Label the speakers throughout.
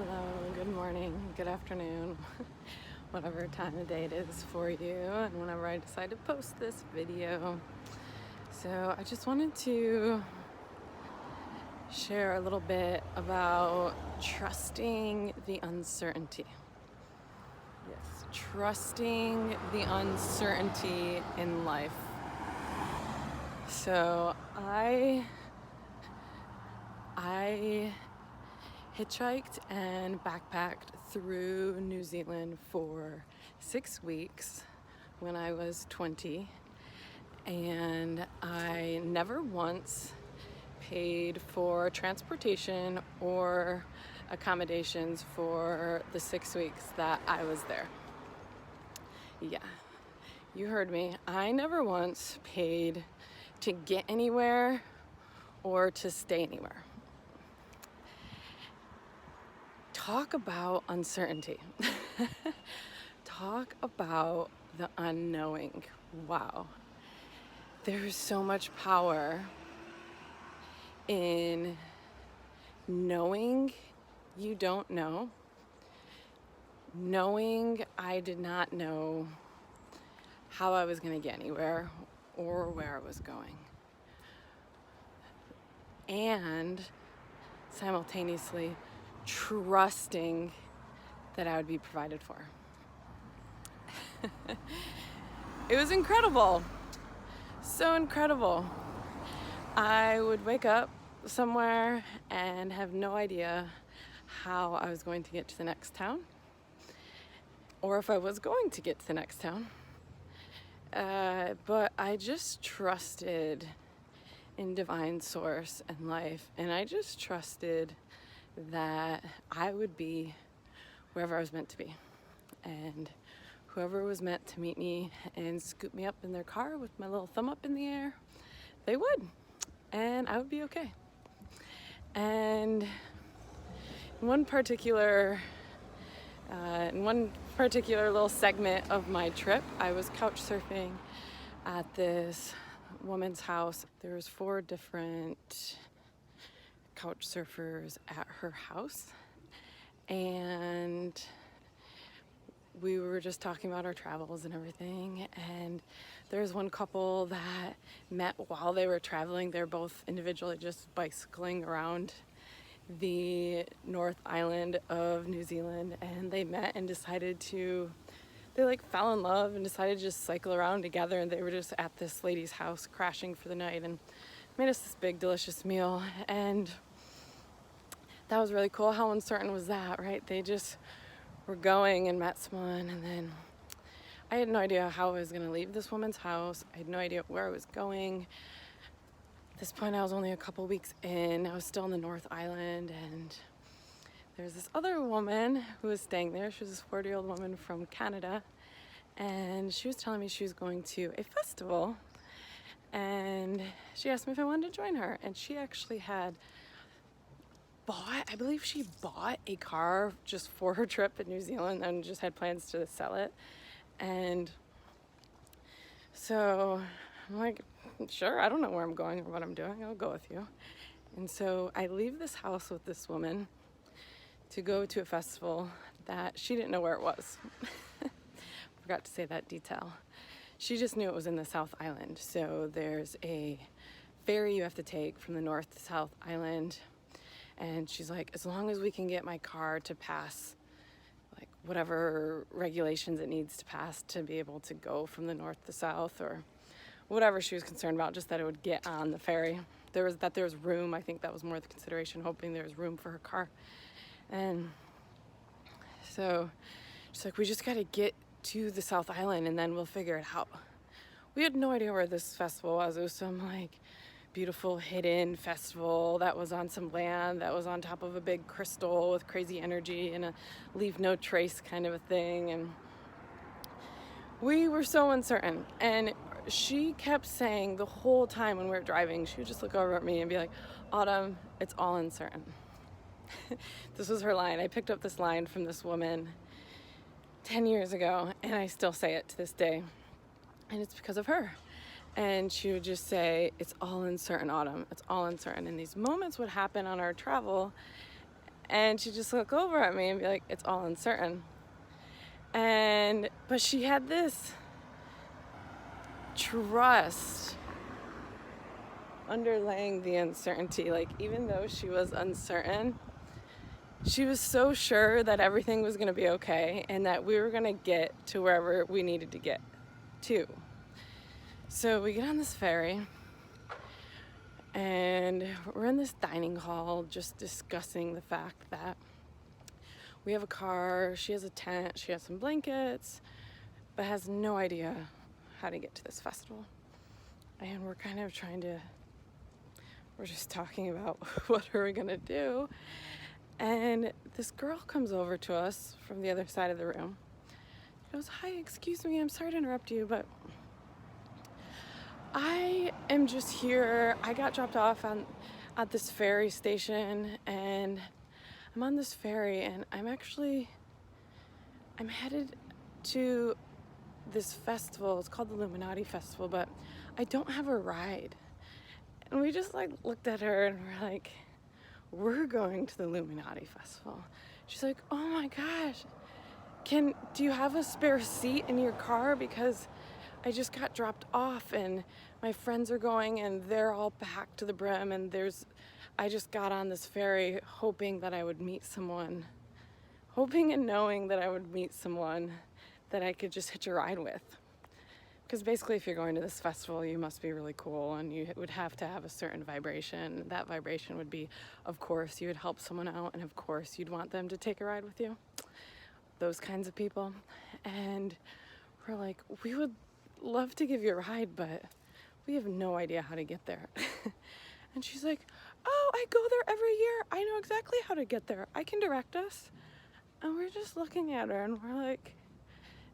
Speaker 1: Hello, good morning, good afternoon, whatever time of day it is for you, and whenever I decide to post this video. So I just wanted to share a little bit about trusting the uncertainty. Yes, trusting the uncertainty in life. So I hitchhiked and backpacked through New Zealand for 6 weeks when I was 20, and I never once paid for transportation or accommodations for the 6 weeks that I was there. Yeah, you heard me. I never once paid to get anywhere or to stay anywhere. Talk about uncertainty. Talk about the unknowing. Wow. There's so much power in knowing you don't know, knowing I did not know how I was going to get anywhere or where I was going, and simultaneously trusting that I would be provided for. It was incredible. So incredible. I would wake up somewhere and have no idea how I was going to get to the next town, or if I was going to get to the next town. But I just trusted in divine source and life, and I just trusted that I would be wherever I was meant to be, and whoever was meant to meet me and scoop me up in their car with my little thumb up in the air, they would, and I would be okay. And in one particular little segment of my trip, I was couch surfing at this woman's house. There was 4 different couch surfers at her house, and we were just talking about our travels and everything, and there was one couple that met while they were traveling. They're both individually just bicycling around the North Island of New Zealand, and they met and they fell in love and decided to just cycle around together, and they were just at this lady's house crashing for the night and made us this big delicious meal. And that was really cool. How uncertain was that, right? They just were going and met someone, and then I had no idea how I was going to leave this woman's house. I had no idea where I was going. At this point, I was only a couple weeks in. I was still in the North Island, and there was this other woman who was staying there. She was this 40-year-old woman from Canada, and she was telling me she was going to a festival, and she asked me if I wanted to join her. And she actually had I believe she bought a car just for her trip in New Zealand and just had plans to sell it. And so I'm like, sure, I don't know where I'm going or what I'm doing. I'll go with you. And so I leave this house with this woman to go to a festival that she didn't know where it was. Forgot to say that detail. She just knew it was in the South Island. So there's a ferry you have to take from the North to South Island. And she's like, as long as we can get my car to pass whatever regulations it needs to pass to be able to go from the north to south, or whatever she was concerned about, just that it would get on the ferry. There was room. I think that was more the consideration, hoping there was room for her car. And so she's like, we just got to get to the South Island and then we'll figure it out. We had no idea where this festival was. It was some beautiful hidden festival that was on some land that was on top of a big crystal with crazy energy and a leave no trace kind of a thing. And we were so uncertain. And she kept saying the whole time when we were driving, she would just look over at me and be like, Autumn, it's all uncertain. This was her line. I picked up this line from this woman 10 years ago, and I still say it to this day. And it's because of her. And she would just say, it's all uncertain, Autumn. It's all uncertain. And these moments would happen on our travel, And she'd just look over at me and be like, it's all uncertain. But she had this trust underlaying the uncertainty. Like, even though she was uncertain, she was so sure that everything was going to be okay and that we were going to get to wherever we needed to get to. So we get on this ferry and we're in this dining hall just discussing the fact that we have a car, she has a tent, she has some blankets, but has no idea how to get to this festival. And we're kind of we're just talking about what are we gonna do. And this girl comes over to us from the other side of the room. She goes, hi, excuse me, I'm sorry to interrupt you, but I am just here. I got dropped off at this ferry station, and I'm on this ferry, and I'm headed to this festival. It's called the Illuminati Festival, but I don't have a ride. And we just like looked at her and we're like, we're going to the Illuminati Festival. She's like, oh my gosh, do you have a spare seat in your car? Because I just got dropped off and my friends are going and they're all packed to the brim, and I just got on this ferry hoping and knowing that I would meet someone that I could just hitch a ride with. Because basically, if you're going to this festival, you must be really cool and you would have to have a certain vibration. That vibration would be, of course, you would help someone out, and of course, you'd want them to take a ride with you. Those kinds of people. And we're like, we would love to give you a ride, but we have no idea how to get there. And she's like, oh, I go there every year. I know exactly how to get there. I can direct us. And we're just looking at her and we're like,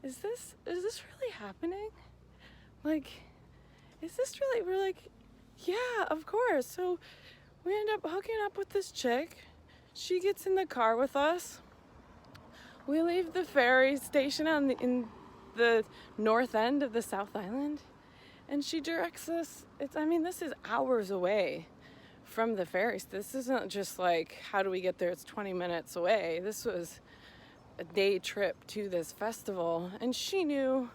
Speaker 1: is this really happening? Like, is this really? We're like, yeah, of course. So we end up hooking up with this chick. She gets in the car with us. We leave the ferry station in the north end of the South Island, and she directs us. This is hours away from the ferry. This isn't just like, how do we get there? It's 20 minutes away. This was a day trip to this festival, and she knew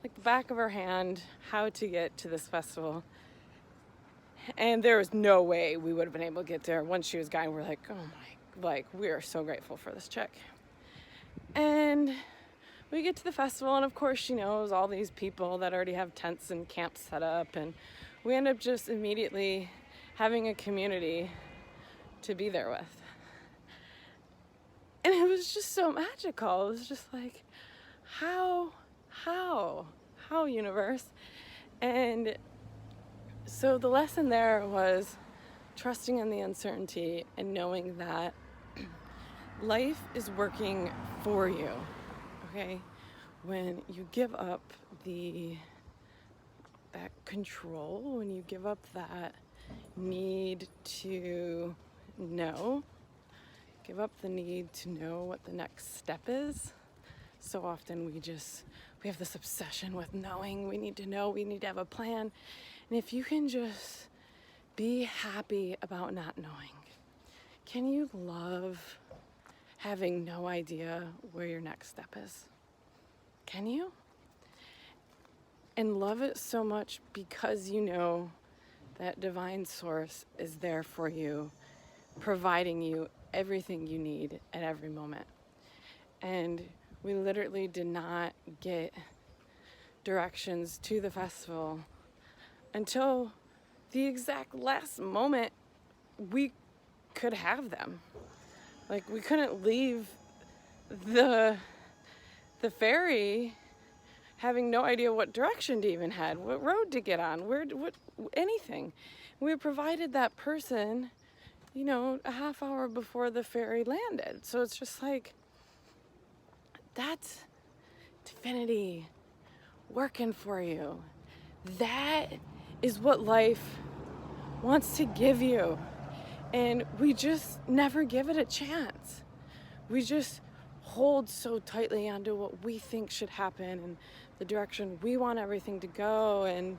Speaker 1: like the back of her hand how to get to this festival. And there was no way we would have been able to get there once she was gone. We're like, we are so grateful for this chick. And we get to the festival, and of course she knows all these people that already have tents and camps set up, and we end up just immediately having a community to be there with. And it was just so magical. It was just like, how, universe? And so the lesson there was trusting in the uncertainty and knowing that life is working for you, okay? When you give up that control, when you give up that need to know, give up the need to know what the next step is. So often we have this obsession with knowing. We need to know, we need to have a plan. And if you can just be happy about not knowing, can you love having no idea where your next step is? Can you? And love it so much because you know that divine source is there for you, providing you everything you need at every moment. And we literally did not get directions to the festival until the exact last moment we could have them. Like, we couldn't leave the ferry having no idea what direction to even head, what road to get on, anything. We provided that person, a half hour before the ferry landed. So it's just like, that's divinity working for you. That is what life wants to give you. And we just never give it a chance. We just hold so tightly onto what we think should happen and the direction we want everything to go, and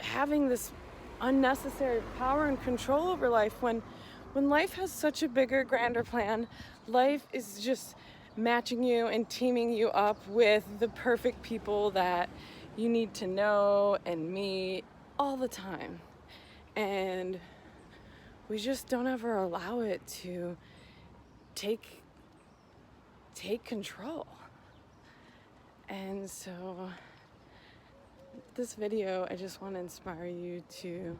Speaker 1: having this unnecessary power and control over life when When life has such a bigger, grander plan, life is just matching you and teaming you up with the perfect people that you need to know and meet all the time. And we just don't ever allow it to take control. And so this video, I just want to inspire you to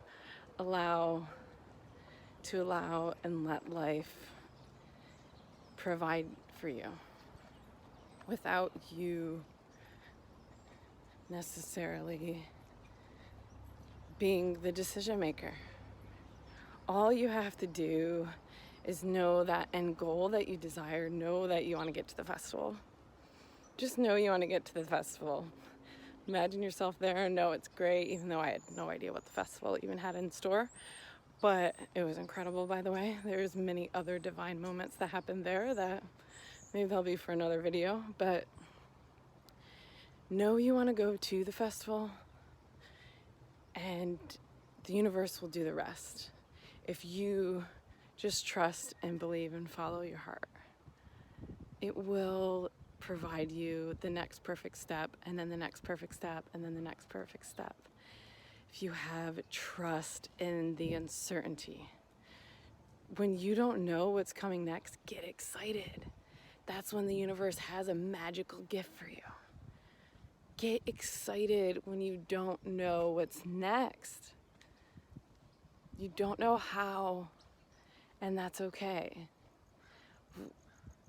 Speaker 1: allow and let life provide for you without you necessarily being the decision maker. All you have to do is know that end goal that you desire, know that you want to get to the festival. Just know you want to get to the festival. Imagine yourself there, know it's great, even though I had no idea what the festival even had in store. But it was incredible, by the way. There's many other divine moments that happened there that maybe they'll be for another video. But know you want to go to the festival, and the universe will do the rest. If you just trust and believe and follow your heart, it will provide you the next perfect step, and then the next perfect step, and then the next perfect step. If you have trust in the uncertainty, when you don't know what's coming next, get excited. That's when the universe has a magical gift for you. Get excited when you don't know what's next. You don't know how, and that's okay.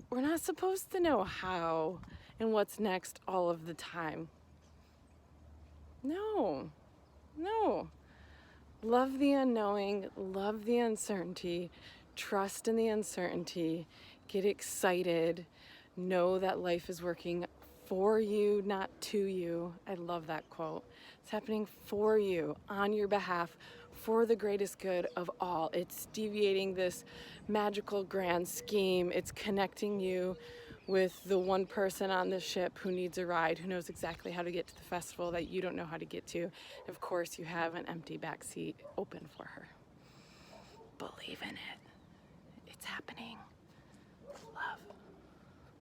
Speaker 1: We're not supposed to know how and what's next all of the time. No. Love the unknowing, love the uncertainty, trust in the uncertainty, get excited, know that life is working for you, not to you. I love that quote. It's happening for you, on your behalf, for the greatest good of all. It's deviating this magical grand scheme. It's connecting you with the one person on the ship who needs a ride, who knows exactly how to get to the festival that you don't know how to get to. Of course, you have an empty back seat open for her. Believe in it. It's happening. Love.